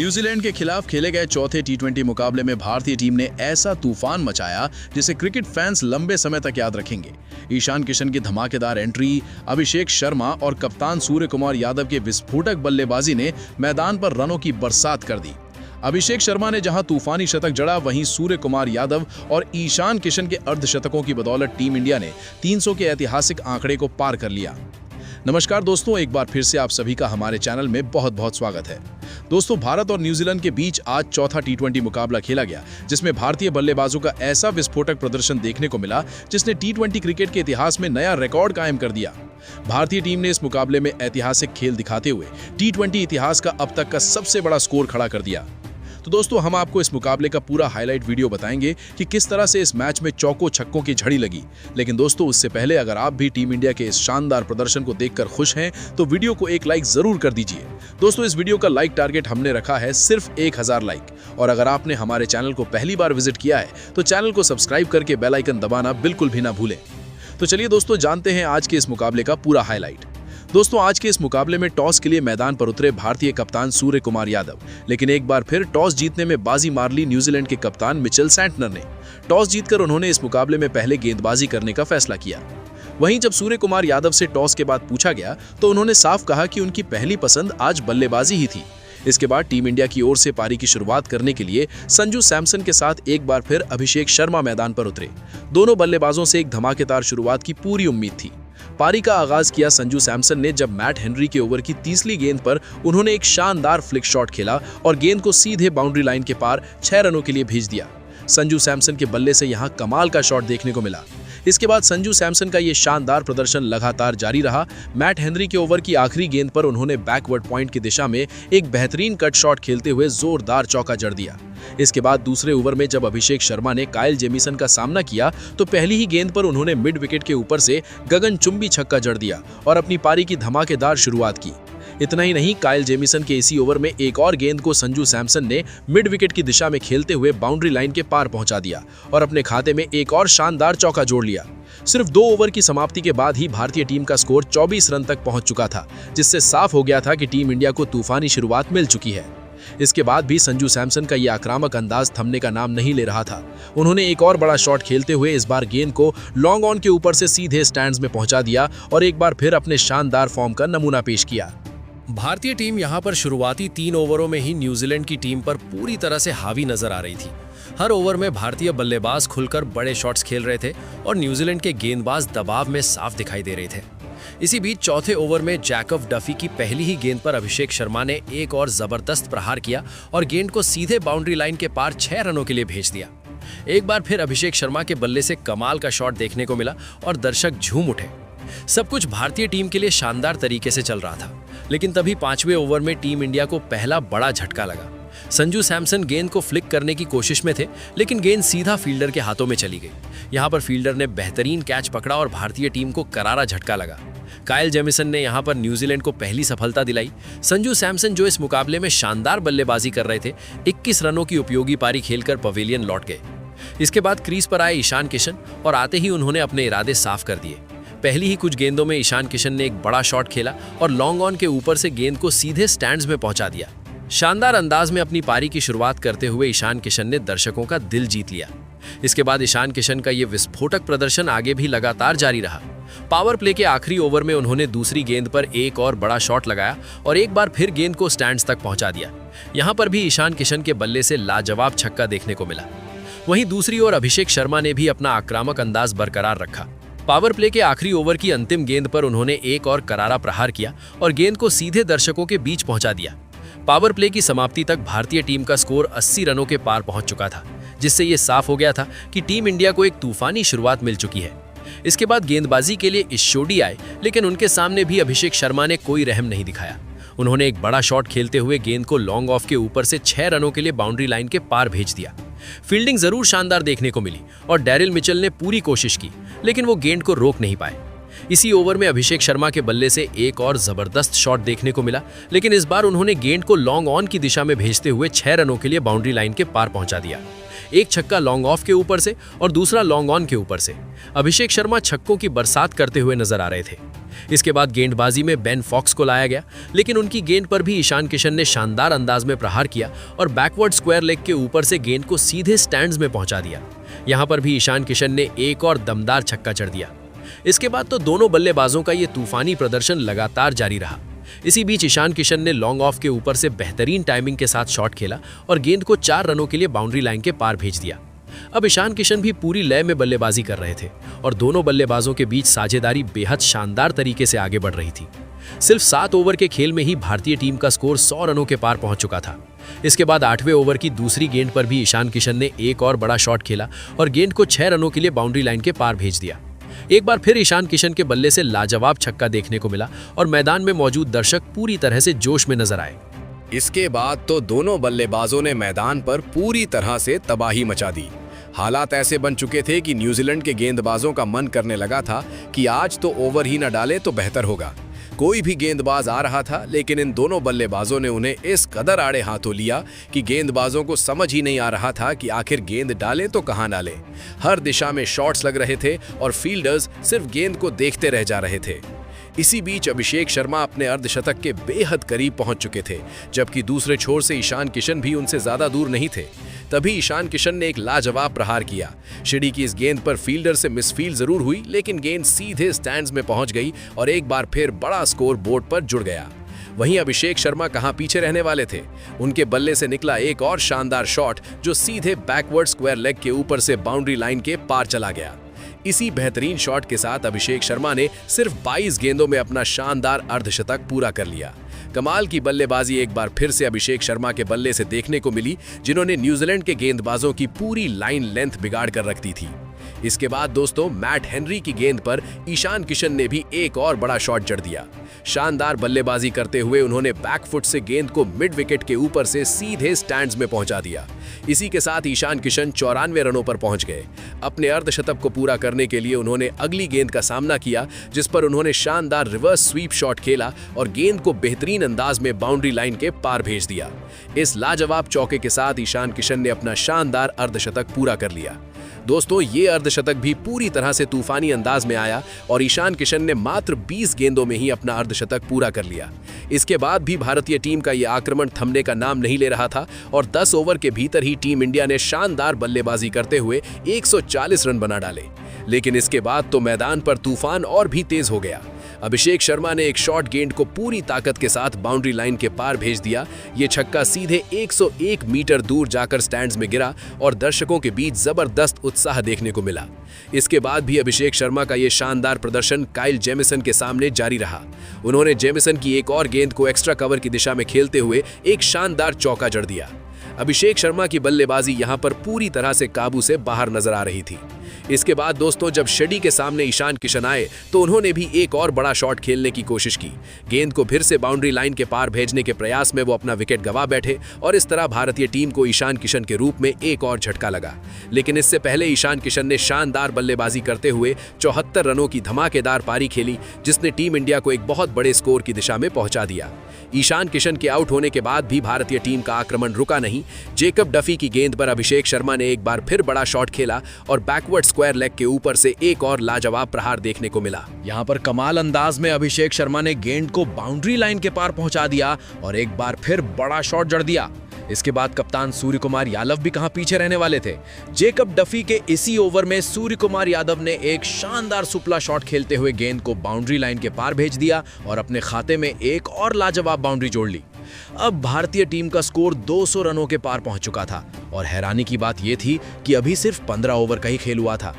New Zealand के खिलाफ खेले गए चौथे टी20 मुकाबले में भारतीय टीम ने ऐसा तूफान मचाया जिसे क्रिकेट फैंस लंबे समय तक याद रखेंगे। ईशान किशन की धमाकेदार एंट्री, अभिषेक शर्मा और कप्तान सूर्य कुमार यादव के विस्फोटक बल्लेबाजी ने मैदान पर रनों की बरसात कर दी। अभिषेक शर्मा ने जहां तूफानी शतक जड़ा, वहीं सूर्य कुमार यादव और ईशान किशन के अर्धशतकों की बदौलत टीम इंडिया ने 300 के ऐतिहासिक आंकड़े को पार कर लिया। नमस्कार दोस्तों, एक बार फिर से आप सभी का हमारे चैनल में बहुत बहुत स्वागत है। दोस्तों, भारत और न्यूजीलैंड के बीच आज चौथा टी20 मुकाबला खेला गया, जिसमें भारतीय बल्लेबाजों का ऐसा विस्फोटक प्रदर्शन देखने को मिला जिसने टी20 क्रिकेट के इतिहास में नया रिकॉर्ड कायम कर दिया। भारतीय टीम ने इस मुकाबले में ऐतिहासिक खेल दिखाते हुए टी20 इतिहास का अब तक का सबसे बड़ा स्कोर खड़ा कर दिया। तो दोस्तों, हम आपको इस मुकाबले का पूरा हाईलाइट वीडियो बताएंगे कि किस तरह से इस मैच में चौकों छक्कों की झड़ी लगी। लेकिन दोस्तों, उससे पहले अगर आप भी टीम इंडिया के इस शानदार प्रदर्शन को देखकर खुश हैं तो वीडियो को एक लाइक जरूर कर दीजिए। दोस्तों, इस वीडियो का लाइक टारगेट हमने रखा है सिर्फ 1000 लाइक, और अगर आपने हमारे चैनल को पहली बार विजिट किया है तो चैनल को सब्सक्राइब करके बेल आइकन दबाना बिल्कुल भी ना भूलें। तो चलिए दोस्तों, जानते हैं आज के इस मुकाबले का पूरा हाईलाइट। दोस्तों, आज के इस मुकाबले में टॉस के लिए मैदान पर उतरे भारतीय कप्तान सूर्य कुमार यादव, लेकिन एक बार फिर टॉस जीतने में बाजी मार ली न्यूजीलैंड के कप्तान मिचेल सैंटनर ने। टॉस जीतकर उन्होंने इस मुकाबले में पहले गेंदबाजी करने का फैसला किया। वहीं जब सूर्य कुमार यादव से टॉस के बाद पूछा गया तो उन्होंने साफ कहा कि उनकी पहली पसंद आज बल्लेबाजी ही थी। इसके बाद टीम इंडिया की ओर से पारी की शुरुआत करने के लिए संजू सैमसन के साथ एक बार फिर अभिषेक शर्मा मैदान पर उतरे। दोनों बल्लेबाजों से एक धमाकेदार शुरुआत की पूरी उम्मीद थी। पारी का आगाज किया संजू सैमसन ने, जब मैट हेनरी के ओवर की तीसरी गेंद पर उन्होंने एक शानदार फ्लिक शॉट खेला और गेंद को सीधे बाउंड्री लाइन के पार 6 रनों के लिए भेज दिया। संजू सैमसन के बल्ले से यहां कमाल का शॉट देखने को मिला। इसके बाद संजू सैमसन का ये शानदार प्रदर्शन लगातार जारी रहा। मैट हेनरी के ओवर की आखिरी गेंद पर उन्होंने बैकवर्ड पॉइंट की दिशा में एक बेहतरीन कट शॉट खेलते हुए जोरदार चौका जड़ दिया। इसके बाद दूसरे ओवर में जब अभिषेक शर्मा ने काइल जेमिसन का सामना किया तो पहली ही गेंद पर उन्होंने मिड विकेट के ऊपर से गगनचुंबी छक्का जड़ दिया और अपनी पारी की धमाकेदार शुरुआत की। इतना ही नहीं, काइल जेमिसन के इसी ओवर में एक और गेंद को संजू सैमसन ने मिड विकेट की दिशा में खेलते हुए बाउंड्री लाइन के पार पहुंचा दिया और अपने खाते में एक और शानदार चौका जोड़ लिया। सिर्फ 2 ओवर की समाप्ति के बाद ही भारतीय टीम का स्कोर 24 रन तक पहुंच चुका था, जिससे साफ हो गया था कि टीम इंडिया को तूफानी शुरुआत मिल चुकी है। इसके बाद भी संजू सैमसन का यह आक्रामक अंदाज थमने का नाम नहीं ले रहा था। उन्होंने एक और बड़ा शॉट खेलते हुए इस बार गेंद को लॉन्ग ऑन के ऊपर से सीधे स्टैंड्स में पहुंचा दिया और एक बार फिर अपने शानदार फॉर्म का नमूना पेश किया। भारतीय टीम यहां पर शुरुआती 3 ओवरों में ही न्यूजीलैंड की टीम पर पूरी तरह से हावी नजर आ रही थी। हर ओवर में भारतीय बल्लेबाज खुलकर बड़े शॉट्स खेल रहे थे और न्यूजीलैंड के गेंदबाज दबाव में साफ दिखाई दे रहे थे। इसी बीच चौथे ओवर में जैकब डफी की पहली ही गेंद पर अभिषेक शर्मा ने एक और जबरदस्त प्रहार किया और गेंद को सीधे बाउंड्री लाइन के पार 6 रनों के लिए भेज दिया। एक बार फिर अभिषेक शर्मा के बल्ले से कमाल का शॉट देखने को मिला और दर्शक झूम उठे। सब कुछ भारतीय टीम के लिए शानदार तरीके से चल रहा था, लेकिन तभी 5वें ओवर में टीम इंडिया को पहला बड़ा झटका लगा। संजू सैमसन गेंद को फ्लिक करने की कोशिश में थे, लेकिन गेंद सीधा फील्डर के हाथों में चली गई। यहां पर फील्डर ने बेहतरीन कैच पकड़ा और भारतीय टीम को करारा झटका लगा। काइल जेमिसन ने यहां पर न्यूजीलैंड को पहली सफलता दिलाई। संजू सैमसन, जो इस मुकाबले में शानदार बल्लेबाजी कर रहे थे, 21 रनों की उपयोगी पारी खेलकर पवेलियन लौट गए। इसके बाद क्रीज पर आए ईशान किशन और आते ही उन्होंने अपने इरादे साफ कर दिए। पहली ही कुछ गेंदों में ईशान किशन ने एक बड़ा शॉट खेला और लॉन्ग ऑन के ऊपर से गेंद को सीधे स्टैंड्स में पहुंचा दिया। शानदार अंदाज में अपनी पारी की शुरुआत करते हुए ईशान किशन ने दर्शकों का दिल जीत लिया। इसके बाद ईशान किशन का यह विस्फोटक प्रदर्शन आगे भी लगातार जारी रहा। पावर प्ले के आखिरी ओवर में उन्होंने दूसरी गेंद पर एक और बड़ा शॉट लगाया और एक बार फिर गेंद को स्टैंड्स तक पहुंचा दिया। यहां पर भी ईशान किशन के बल्ले से लाजवाब छक्का देखने को मिला। वहीं दूसरी ओर अभिषेक शर्मा ने भी अपना आक्रामक अंदाज बरकरार रखा। पावर प्ले के आखिरी ओवर की अंतिम गेंद पर उन्होंने एक और करारा प्रहार किया और गेंद को सीधे दर्शकों के बीच पहुंचा दिया। पावर प्ले की समाप्ति तक भारतीय टीम का स्कोर 80 रनों के पार पहुंच चुका था, जिससे ये साफ हो गया था कि टीम इंडिया को एक तूफानी शुरुआत मिल चुकी है। इसके बाद गेंदबाजी के लिए ईशोडी आए, लेकिन उनके सामने भी अभिषेक शर्मा ने कोई रहम नहीं दिखाया। उन्होंने एक बड़ा शॉट खेलते हुए गेंद को लॉन्ग ऑफ के ऊपर से 6 रनों के लिए बाउंड्री लाइन के पार भेज दिया। फील्डिंग जरूर शानदार देखने को मिली और डैरिल मिचेल ने पूरी कोशिश की, लेकिन वो गेंद को रोक नहीं पाए। इसी ओवर में अभिषेक शर्मा के बल्ले से एक और जबरदस्त शॉट देखने को मिला, लेकिन इस बार उन्होंने गेंद को लॉन्ग ऑन की दिशा में भेजते हुए 6 रनों के लिए बाउंड्री लाइन के पार पहुंचा दिया। एक छक्का लॉन्ग ऑफ के ऊपर से और दूसरा लॉन्ग ऑन के ऊपर से। अभिषेक शर्मा छक्कों की बरसात करते हुए नजर आ रहे थे। इसके बाद गेंदबाजी में बेन फॉक्स को लाया गया, लेकिन उनकी गेंद पर भी ईशान किशन ने शानदार अंदाज में प्रहार किया और बैकवर्ड स्क्वायर लेग के ऊपर से गेंद को सीधे स्टैंड्स में पहुंचा दिया। यहां पर भी ईशान किशन ने एक और दमदार छक्का जड़ दिया। इसके बाद तो दोनों बल्लेबाजों का ये तूफानी प्रदर्शन लगातार जारी रहा। इसी बीच ईशान किशन ने लॉन्ग ऑफ के ऊपर से बेहतरीन टाइमिंग के साथ शॉट खेला और गेंद को 4 रनों के लिए बाउंड्री लाइन के पार भेज दिया। अब ईशान किशन भी पूरी लय में बल्लेबाजी कर रहे थे और दोनों बल्लेबाजों के बीच साझेदारी बेहद शानदार तरीके से आगे बढ़ रही थी। सिर्फ 7 ओवर के खेल में ही भारतीय टीम का स्कोर 100 रनों के पार पहुंच चुका था। इसके बाद 8वें ओवर की दूसरी गेंद पर भी ईशान किशन ने एक और बड़ा शॉट खेला और गेंद को 6 रनों के लिए बाउंड्री लाइन के पार भेज दिया। एक बार फिर ईशान किशन के बल्ले से लाजवाब छक्का देखने को मिला और मैदान में मौजूद दर्शक पूरी तरह से जोश में नजर आए। इसके बाद तो दोनों बल्लेबाजों ने मैदान पर पूरी तरह से तबाही मचा दी। हालात ऐसे बन चुके थे कि न्यूजीलैंड के गेंदबाजों का मन करने लगा था कि आज तो ओवर ही न डाले तो बेहतर होगा। कोई भी गेंदबाज आ रहा था, लेकिन इन दोनों बल्लेबाजों ने उन्हें इस कदर आड़े हाथों लिया कि गेंदबाजों को समझ ही नहीं आ रहा था कि आखिर गेंद डालें तो कहां डालें। हर दिशा में शॉट्स लग रहे थे और फील्डर्स सिर्फ गेंद को देखते रह जा रहे थे। इसी बीच अभिषेक शर्मा अपने अर्धशतक के बेहद करीब पहुंच चुके थे, जबकि दूसरे छोर से ईशान किशन भी उनसे ज्यादा दूर नहीं थे। तभी ईशान किशन ने एक लाजवाब प्रहार किया। शिडी की इस गेंद पर फील्डर से मिसफील्ड जरूर हुई, लेकिन गेंद सीधे स्टैंड्स में पहुंच गई और एक बार फिर बड़ा स्कोर बोर्ड पर जुड़ गया। वहीं अभिषेक शर्मा कहां पीछे रहने वाले थे। उनके बल्ले से निकला एक और शानदार शॉट जो सीधे बैकवर्ड स्क्वायर लेग के ऊपर से बाउंड्री लाइन के पार चला गया। इसी बेहतरीन शॉट के साथ अभिषेक शर्मा ने सिर्फ 22 गेंदों में अपना शानदार अर्धशतक पूरा कर लिया। कमाल की बल्लेबाजी एक बार फिर से अभिषेक शर्मा के बल्ले से देखने को मिली, जिन्होंने न्यूजीलैंड के गेंदबाजों की पूरी लाइन लेंथ बिगाड़ कर रख दी थी। इसके बाद दोस्तों मैट हेनरी की गेंद पर ईशान किशन ने भी एक और बड़ा शॉट जड़ दिया। शानदार बल्लेबाजी करते हुए उन्होंने बैकफुट से गेंद को मिड विकेट के ऊपर से सीधे स्टैंड्स में पहुंचा दिया। इसी के साथ ईशान किशन 94 रनों पर पहुंच गए। अपने अर्धशतक को पूरा करने के लिए उन्होंने अगली गेंद का सामना किया, जिस पर उन्होंने शानदार रिवर्स स्वीप शॉट खेला और गेंद को बेहतरीन अंदाज में बाउंड्री लाइन के पार भेज दिया। इस लाजवाब चौके के साथ ईशान किशन ने अपना शानदार अर्धशतक पूरा कर लिया। दोस्तों, ये अर्धशतक भी पूरी तरह से तूफानी अंदाज में आया और ईशान किशन ने मात्र 20 गेंदों में ही अपना अर्धशतक पूरा कर लिया। इसके बाद भी भारतीय टीम का ये आक्रमण थमने का नाम नहीं ले रहा था और 10 ओवर के भीतर ही टीम इंडिया ने शानदार बल्लेबाजी करते हुए 140 रन बना डाले। लेकिन इसके बाद तो मैदान पर तूफान और भी तेज हो गया। अभिषेक शर्मा ने एक शॉर्ट गेंद को पूरी ताकत के साथ बाउंड्री लाइन के पार भेज दिया। ये छक्का सीधे 101 मीटर दूर जाकर स्टैंड्स में गिरा और दर्शकों के बीच जबरदस्त उत्साह देखने को मिला। इसके बाद भी अभिषेक शर्मा का ये शानदार प्रदर्शन काइल जेमिसन के सामने जारी रहा। उन्होंने जेमिसन की एक और गेंद को एक्स्ट्रा कवर की दिशा में खेलते हुए एक शानदार चौका जड़ दिया। अभिषेक शर्मा की बल्लेबाजी यहां पर पूरी तरह से काबू से बाहर नजर आ रही थी। इसके बाद दोस्तों जब शेडी के सामने ईशान किशन आए तो उन्होंने भी एक और बड़ा शॉट खेलने की कोशिश की। गेंद को फिर से बाउंड्री लाइन के पार भेजने के प्रयास में वो अपना विकेट गंवा बैठे और इस तरह भारतीय टीम को ईशान किशन के रूप में एक और झटका लगा। लेकिन इससे पहले ईशान किशन ने शानदार बल्लेबाजी करते हुए 74 रनों की धमाकेदार पारी खेली, जिसने टीम इंडिया को एक बहुत बड़े स्कोर की दिशा में पहुंचा दिया। ईशान किशन के आउट होने के बाद भी भारतीय टीम का आक्रमण रुका नहीं। जेकब डफी की गेंद पर अभिषेक शर्मा ने एक बार फिर बड़ा शॉट खेला और बैकवर्ड स्क्वायर लेग के ऊपर से एक और लाजवाब प्रहार देखने को मिला। यहाँ पर कमाल अंदाज में अभिषेक शर्मा ने गेंद को बाउंड्री लाइन के पार पहुंचा दिया और एक बार फिर बड़ा शॉट जड़ दिया। इसके बाद कप्तान सूर्य कुमार यादव भी कहां पीछे रहने वाले थे। जेकब डफी के इसी ओवर में सूर्य कुमार यादव ने एक शानदार सुपला शॉट खेलते हुए गेंद को बाउंड्री लाइन के पार भेज दिया और अपने खाते में एक और लाजवाब बाउंड्री जोड़ ली। अब भारतीय टीम का स्कोर 200 रनों के पार पहुंच चुका था और हैरानी की बात यह थी कि अभी सिर्फ 15 ओवर का ही खेल हुआ था।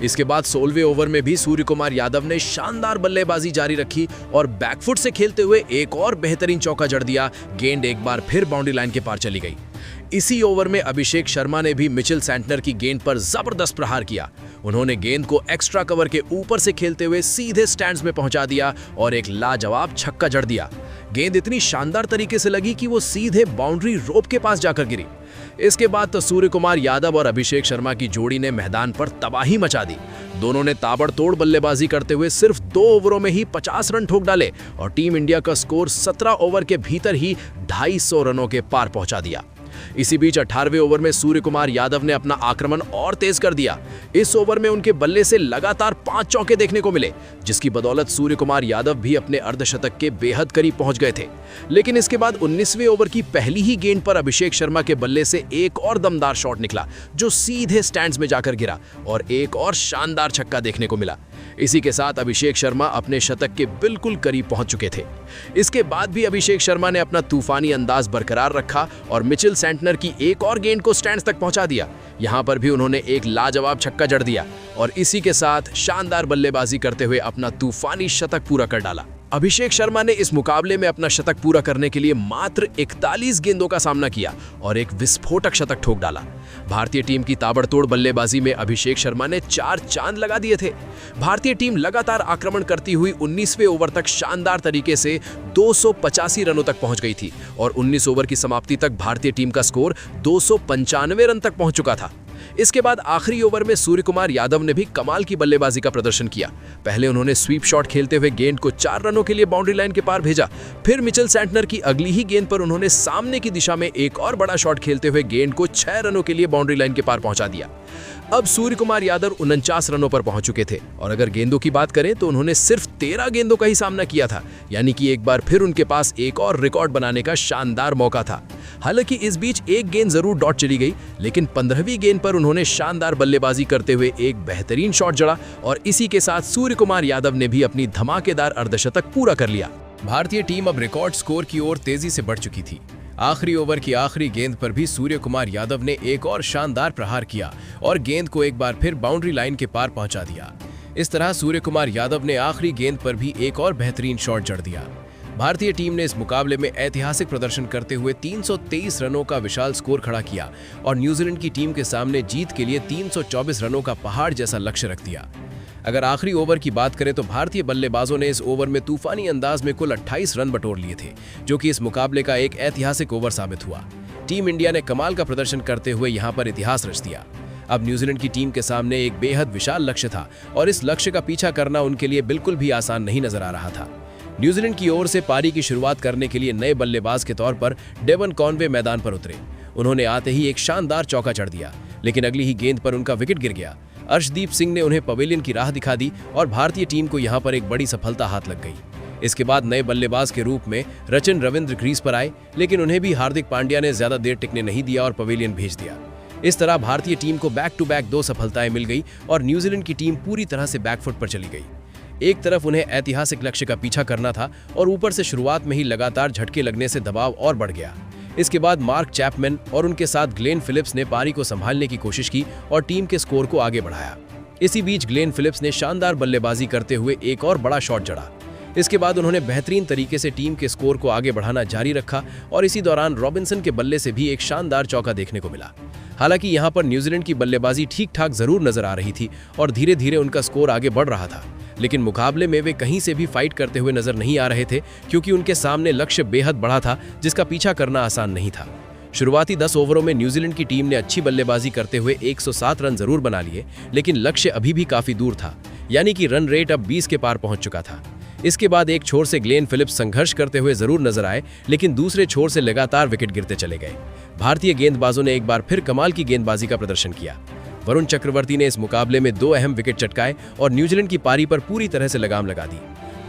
इसके बाद 16वें ओवर में भी सूर्य कुमार यादव ने शानदार बल्लेबाजी जारी रखी और बैकफुट से खेलते हुए एक और बेहतरीन चौका जड़ दिया। गेंद एक बार फिर बाउंड्री लाइन के पार चली गई। इसी ओवर में अभिषेक शर्मा ने भी मिचेल सैंटनर की गेंद पर जबरदस्त प्रहार किया। उन्होंने गेंद को एक्स्ट्रा कवर के ऊपर से खेलते हुए सीधे स्टैंड्स में पहुंचा दिया और एक लाजवाब छक्का जड़ दिया। गेंद इतनी शानदार तरीके से लगी कि वो सीधे बाउंड्री रोप के पास जाकर गिरी। इसके बाद तो सूर्य कुमार यादव और अभिषेक शर्मा की जोड़ी ने मैदान पर तबाही मचा दी। दोनों ने ताबड़तोड़ बल्लेबाजी करते हुए सिर्फ 2 ओवरों में ही 50 रन ठोक डाले और टीम इंडिया का स्कोर 17 ओवर के भीतर ही 250 रनों के पार पहुंचा दिया। इसी बीच 18वें ओवर में सूर्य कुमार यादव ने अपना आक्रमण और तेज कर दिया। इस ओवर में उनके बल्ले से लगातार 5 चौके देखने को मिले, जिसकी बदौलत सूर्य कुमार यादव भी अपने अर्धशतक के बेहद करीब पहुंच गए थे। लेकिन इसके बाद 19वें ओवर की पहली ही गेंद पर अभिषेक शर्मा के बल्ले से एक और दमदार शॉट निकला, जो सीधे स्टैंड्स में जाकर गिरा और एक और शानदार छक्का देखने को मिला। इसी के साथ अभिषेक शर्मा अपने शतक के बिल्कुल करीब पहुंच चुके थे। इसके बाद भी अभिषेक शर्मा ने अपना तूफानी अंदाज बरकरार रखा और मिचेल सेंटनर की एक और गेंद को स्टैंड्स तक पहुंचा दिया। यहां पर भी उन्होंने एक लाजवाब छक्का जड़ दिया और इसी के साथ शानदार बल्लेबाजी करते हुए अपना तूफानी शतक पूरा कर डाला। अभिषेक शर्मा ने इस मुकाबले में अपना शतक पूरा करने के लिए मात्र 41 गेंदों का सामना किया और एक विस्फोटक शतक ठोक डाला। भारतीय टीम की ताबड़तोड़ बल्लेबाजी में अभिषेक शर्मा ने 4 चांद लगा दिए थे। भारतीय टीम लगातार आक्रमण करती हुई 19वें ओवर तक शानदार तरीके से 285 रनों तक पहुंच गई थी और 19 ओवर की समाप्ति तक भारतीय टीम का स्कोर 295 रन तक पहुंच चुका था। इसके बाद आखिरी ओवर में सूर्य कुमार यादव ने भी कमाल की बल्लेबाजी का प्रदर्शन किया। पहले उन्होंने स्वीप शॉट खेलते हुए गेंद को 4 रनों के लिए बाउंड्री लाइन के पार भेजा। फिर मिचेल सेंटनर की अगली ही गेंद पर उन्होंने सामने की दिशा में एक और बड़ा शॉट खेलते हुए गेंद को 6 रनों के लिए बाउंड्री लाइन के पार पहुंचा दिया। अब सूर्य कुमार यादव 49 रनों पर पहुंच चुके थे और अगर गेंदों की बात करें तो उन्होंने सिर्फ 13 गेंदों का ही सामना किया था, यानी कि एक बार फिर उनके पास एक और रिकॉर्ड बनाने का शानदार मौका था। हालांकि इस बीच एक गेंद जरूर डॉट चली गई, लेकिन 15वीं गेंद पर उन्होंने शानदार बल्लेबाजी करते हुए एक बेहतरीन शॉट जड़ा और इसी के साथ सूर्य कुमार यादव ने भी अपनी धमाकेदार अर्धशतक पूरा कर लिया। भारतीय टीम अब रिकॉर्ड स्कोर की ओर तेजी से बढ़ चुकी थी। आखिरी ओवर की आखिरी गेंद पर भी सूर्य कुमार यादव ने एक और शानदार प्रहार किया और गेंद को एक बार फिर बाउंड्री लाइन के पार पहुंचा दिया। इस तरह सूर्य कुमार यादव ने आखिरी गेंद पर भी एक और बेहतरीन शॉट जड़ दिया। भारतीय टीम ने इस मुकाबले में ऐतिहासिक प्रदर्शन करते हुए 323 रनों का विशाल स्कोर खड़ा किया और न्यूजीलैंड की टीम के सामने जीत के लिए 324 रनों का पहाड़ जैसा लक्ष्य रख दिया। अगर आखिरी ओवर की बात करें तो भारतीय बल्लेबाजों ने इस ओवर में तूफानी अंदाज में कुल 28 रन बटोर लिए थे, जो कि इस मुकाबले का एक ऐतिहासिक ओवर साबित हुआ। टीम इंडिया ने कमाल का प्रदर्शन करते हुए यहां पर इतिहास रच दिया। अब न्यूजीलैंड की टीम के सामने एक बेहद विशाल लक्ष्य था और इस लक्ष्य का पीछा करना उनके लिए बिल्कुल भी आसान नहीं नजर आ रहा था। न्यूजीलैंड की ओर से पारी की शुरुआत करने के लिए नए बल्लेबाज के तौर पर डेवन कॉनवे मैदान पर उतरे। उन्होंने आते ही एक शानदार चौका चढ़ दिया, लेकिन अगली ही गेंद पर उनका विकेट गिर गया। अर्शदीप सिंह ने उन्हें पवेलियन की राह दिखा दी और भारतीय टीम को यहां पर एक बड़ी सफलता हाथ लग गई। इसके बाद नए बल्लेबाज के रूप में रचिन रविंद्र क्रीज पर आए, लेकिन उन्हें भी हार्दिक पांड्या ने ज्यादा देर टिकने नहीं दिया और पवेलियन भेज दिया। इस तरह भारतीय टीम को बैक टू बैक 2 सफलताएं मिल गई और न्यूजीलैंड की टीम पूरी तरह से बैकफुट पर चली गई। एक तरफ उन्हें ऐतिहासिक लक्ष्य का पीछा करना था और ऊपर से शुरुआत में ही लगातार झटके लगने से दबाव और बढ़ गया। इसके बाद मार्क चैपमैन और उनके साथ ग्लेन फिलिप्स ने पारी को संभालने की कोशिश की और टीम के स्कोर को आगे बढ़ाया। इसी बीच ग्लेन फिलिप्स ने शानदार बल्लेबाजी करते हुए एक और बड़ा शॉट जड़ा। इसके बाद उन्होंने बेहतरीन तरीके से टीम के स्कोर को आगे बढ़ाना जारी रखा और इसी दौरान रॉबिन्सन के बल्ले से भी एक शानदार चौका देखने को मिला। हालांकि यहां पर न्यूजीलैंड की बल्लेबाजी ठीक ठाक जरूर नजर आ रही थी और धीरे धीरे उनका स्कोर आगे बढ़ रहा था, लेकिन मुकाबले में वे कहीं से भी फाइट करते हुए नजर नहीं आ रहे थे, क्योंकि उनके सामने लक्ष्य बेहद बड़ा था जिसका पीछा करना आसान नहीं था। शुरुआती 10 ओवरों में न्यूजीलैंड की टीम ने अच्छी बल्लेबाजी करते हुए 107 रन जरूर बना लिए, लेकिन लक्ष्य अभी भी काफी दूर था, यानी कि रन रेट अब 20 के पार पहुंच चुका था। इसके बाद एक छोर से ग्लेन फिलिप्स संघर्ष करते हुए जरूर नजर आए, लेकिन दूसरे छोर से लगातार विकेट गिरते चले गए। भारतीय गेंदबाजों ने एक बार फिर कमाल की गेंदबाजी का प्रदर्शन किया। वरुण चक्रवर्ती ने इस मुकाबले में 2 अहम विकेट चटकाए और न्यूजीलैंड की पारी पर पूरी तरह से लगाम लगा दी।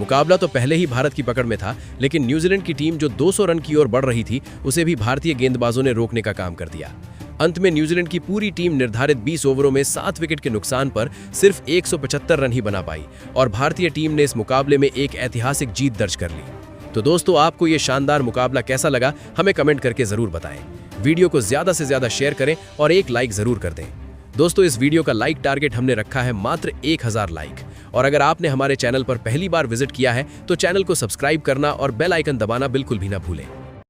मुकाबला तो पहले ही भारत की पकड़ में था, लेकिन न्यूजीलैंड की टीम जो 200 रन की ओर बढ़ रही थी, उसे भी भारतीय गेंदबाजों ने रोकने का काम कर दिया। अंत में न्यूजीलैंड की पूरी टीम निर्धारित 20 ओवरों में 7 विकेट के नुकसान पर सिर्फ 175 रन ही बना पाई और भारतीय टीम ने इस मुकाबले में एक ऐतिहासिक जीत दर्ज कर ली। तो दोस्तों, आपको ये शानदार मुकाबला कैसा लगा, हमें कमेंट करके जरूर बताएं। वीडियो को ज्यादा से ज्यादा शेयर करें और एक लाइक जरूर कर दें। दोस्तों, इस वीडियो का लाइक टारगेट हमने रखा है मात्र 1000 लाइक, और अगर आपने हमारे चैनल पर पहली बार विजिट किया है तो चैनल को सब्सक्राइब करना और बेल आइकन दबाना बिल्कुल भी ना भूलें।